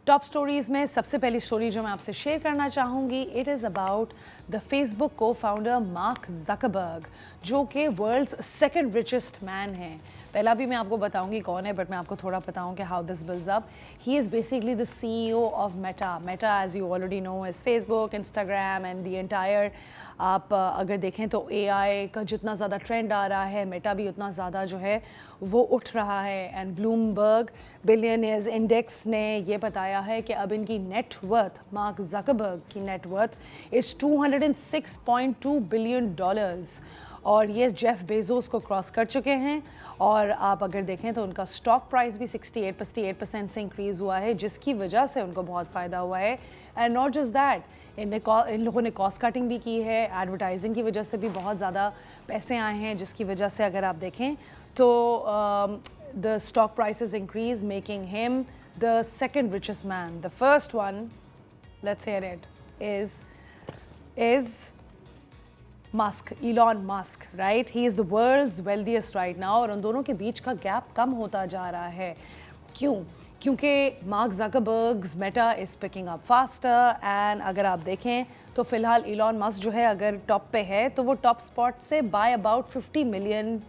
Top stories में सबसे पहली स्टोरी जो मैं आपसे शेयर करना चाहूँगी, it is about the Facebook को फाउंडर मार्क ज़करबर्ग, जो कि वर्ल्ड्स सेकंड रिचेस्ट मैन हैं। पहला भी मैं आपको बताऊंगी कौन है, बट मैं आपको थोड़ा बताऊं कि how this builds up. He is basically the CEO of Meta. Meta, as you already know, is Facebook, Instagram and the entire. आप अगर देखें तो AI का जितना ज़्यादा ट्रेंड आ रहा है, मेटा भी उतना ज़्यादा जो है वो उठ रहा है। एंड ब्लूमबर्ग बिलियनियर्स इंडेक्स ने ये बताया है कि अब इनकी नेटवर्थ, मार्क ज़करबर्ग की नेटवर्थ इज़ $206.2 बिलियन, और ये जेफ बेजोस को क्रॉस कर चुके हैं। और आप अगर देखें तो उनका स्टॉक प्राइस भी 68% से इंक्रीज़ हुआ है, जिसकी वजह से उनको बहुत फ़ायदा हुआ है। एंड नॉट जस्ट दैट, इन लोगों ने कॉस्ट कटिंग भी की है, एडवर्टाइजिंग की वजह से भी बहुत ज़्यादा पैसे आए हैं, जिसकी वजह से अगर आप देखें तो the stock prices increase, making him the second richest man. The first one, let's hear it, is Musk, Elon Musk, right? He is the world's wealthiest right now. और उन दोनों के बीच का गैप कम होता जा रहा है। क्यों? क्योंकि Mark Zuckerberg's Meta is picking up faster. And अगर आप देखें तो फ़िलहाल इलॉन मस्क जो है अगर टॉप पे है तो वो टॉप स्पॉट से बाय अबाउट $50 मिलियन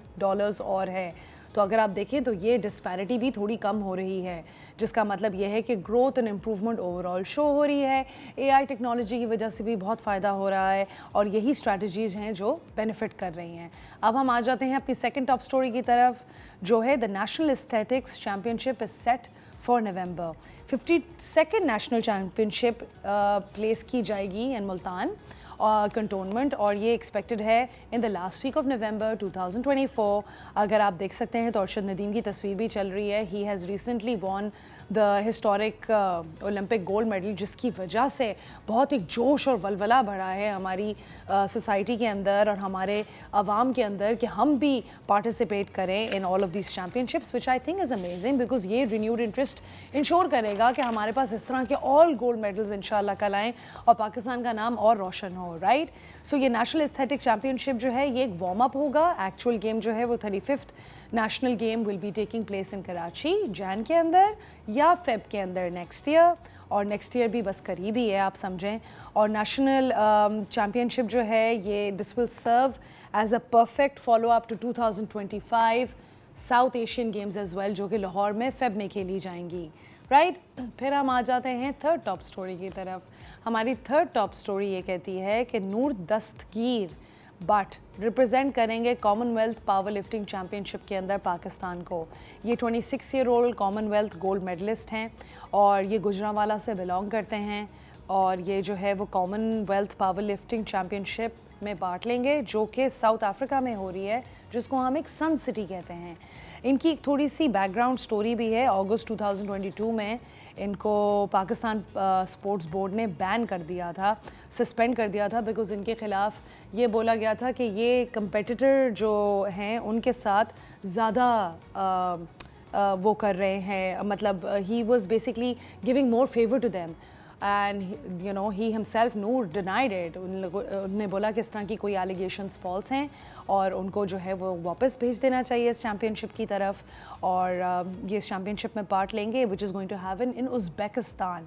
और है। तो अगर आप देखें तो ये डिस्पैरिटी भी थोड़ी कम हो रही है, जिसका मतलब ये है कि growth and improvement overall show हो रही है। AI टेक्नोलॉजी की वजह से भी बहुत फ़ायदा हो रहा है, और यही स्ट्रैटेजीज़ हैं जो बेनिफिट कर रही हैं। अब हम आ जाते हैं अपनी सेकंड टॉप स्टोरी की तरफ, जो है the national aesthetics championship is set for November. 52nd national championship place की जाएगी इन मुल्तान कंटोनमेंट, और ये एक्सपेक्टेड है in the last week of November 2024। अगर आप देख सकते हैं तो अरशद नदीम की तस्वीर भी चल रही है। He has recently won the historic Olympic gold medal, जिसकी वजह से बहुत एक जोश और वलवला बढ़ा है हमारी सोसाइटी के अंदर और हमारे अवाम के अंदर कि हम भी पार्टिसिपेट करें in all of these championships, which I think is amazing, because ये रिन्यूड इंटरेस्ट इंश्योर करेगा कि हमारे पास इस तरह के ऑल गोल्ड मेडल्स इंशाल्लाह कल आएँ और पाकिस्तान का नाम और रोशन हो, राइट? सो ये नेशनल एस्थेटिक चैम्पियनशिप जो है ये एक वार्म अप होगा। एक्चुअल गेम जो है वो 35th national game will be taking place in Karachi Jain के अंदर या फेब के अंदर नेक्स्ट ईयर, और नेक्स्ट ईयर भी बस करीब ही है, आप समझें। और नेशनल चैम्पियनशिप जो है ये this will serve as a perfect follow up to 2025 South Asian Games as well, जो कि लाहौर में फेब में खेली जाएंगी, राइट? फिर हम आ जाते हैं थर्ड टॉप स्टोरी की तरफ। हमारी थर्ड टॉप स्टोरी ये कहती है कि नूर दस्तगीर बट रिप्रेजेंट करेंगे कॉमनवेल्थ पावर लिफ्टिंग चैम्पियनशिप के अंदर पाकिस्तान को। ये 26 year old Commonwealth gold medallist हैं और ये गुजरांवाला से बिलोंग करते हैं, और ये जो है वो कॉमनवेल्थ पावर लिफ्टिंग चैम्पियनशिप में पार्ट लेंगे, जो कि साउथ अफ्रीका में हो रही है, जिसको हम एक सन सिटी कहते हैं। इनकी एक थोड़ी सी बैकग्राउंड स्टोरी भी है। अगस्त 2022 में इनको पाकिस्तान स्पोर्ट्स बोर्ड ने बैन कर दिया था, सस्पेंड कर दिया था, बिकॉज़ इनके ख़िलाफ़ ये बोला गया था कि ये कंपेटिटर जो हैं उनके साथ ज़्यादा वो कर रहे हैं, मतलब he was basically giving more favour to them, and you know he himself Noor denied it. उनने बोला कि इस तरह की कोई एलिगेशंस फॉल्स हैं और उनको जो है वो वापस भेज देना चाहिए इस चैम्पियनशिप की तरफ, और ये इस चैम्पियनशिप में पार्ट लेंगे which is going to happen in Uzbekistan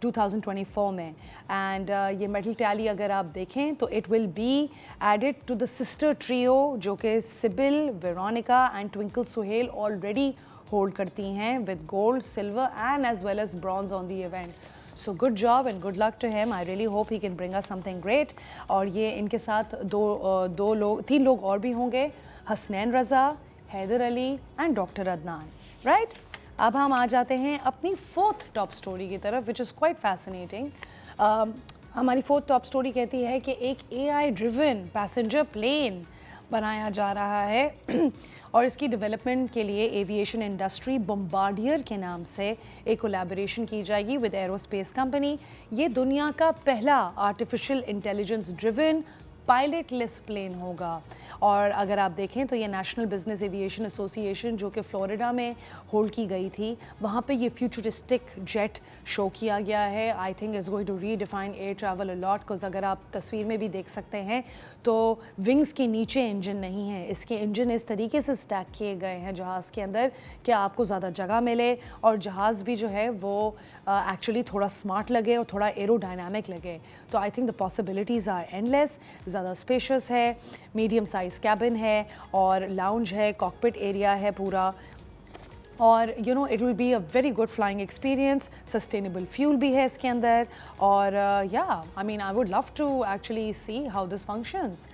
2024 में। एंड ये मेडल टैली अगर आप देखें तो it will be added to the sister trio, जो कि Sibil, Veronica and Twinkle Sohail already hold करती हैं with gold, silver and as well as bronze on the event. So good job and good luck to him. I really hope he can bring us something great. और ये इनके साथ तीन लोग और भी होंगे, Hasnain Raza, Haider Ali and doctor Adnan, right? अब हम आ जाते हैं अपनी फोर्थ टॉप स्टोरी की तरफ, विच इज़ क्वाइट फैसिनेटिंग। हमारी फोर्थ टॉप स्टोरी कहती है कि एक AI ड्रिवन पैसेंजर प्लेन बनाया जा रहा है और इसकी डेवलपमेंट के लिए एविएशन इंडस्ट्री बम्बार्डियर के नाम से एक कोलैबोरेशन की जाएगी विद एरोस्पेस कंपनी। ये दुनिया का पहला artificial intelligence driven pilotless plane होगा। और अगर आप देखें तो ये नेशनल बिजनेस एविएशन एसोसिएशन जो कि फ्लोरिडा में होल्ड की गई थी, वहाँ पे ये फ्यूचरिस्टिक जेट शो किया गया है। I think is going to redefine air travel a lot, because अगर आप तस्वीर में भी देख सकते हैं तो विंग्स के नीचे इंजन नहीं है, इसके इंजन इस तरीके से स्टैक किए गए हैं जहाज़ के अंदर कि आपको ज़्यादा जगह मिले और जहाज़ भी जो है वो एक्चुअली थोड़ा स्मार्ट लगे और थोड़ा एरोडायनामिक लगे। तो I think the possibilities are endless. ज़्यादा स्पेशियस है, मीडियम साइज कैबिन है और लाउंज है, कॉकपिट एरिया है पूरा, और you know it will be a very good flying experience. Sustainable fuel भी है इसके अंदर, और या I mean I would love to actually see how this functions.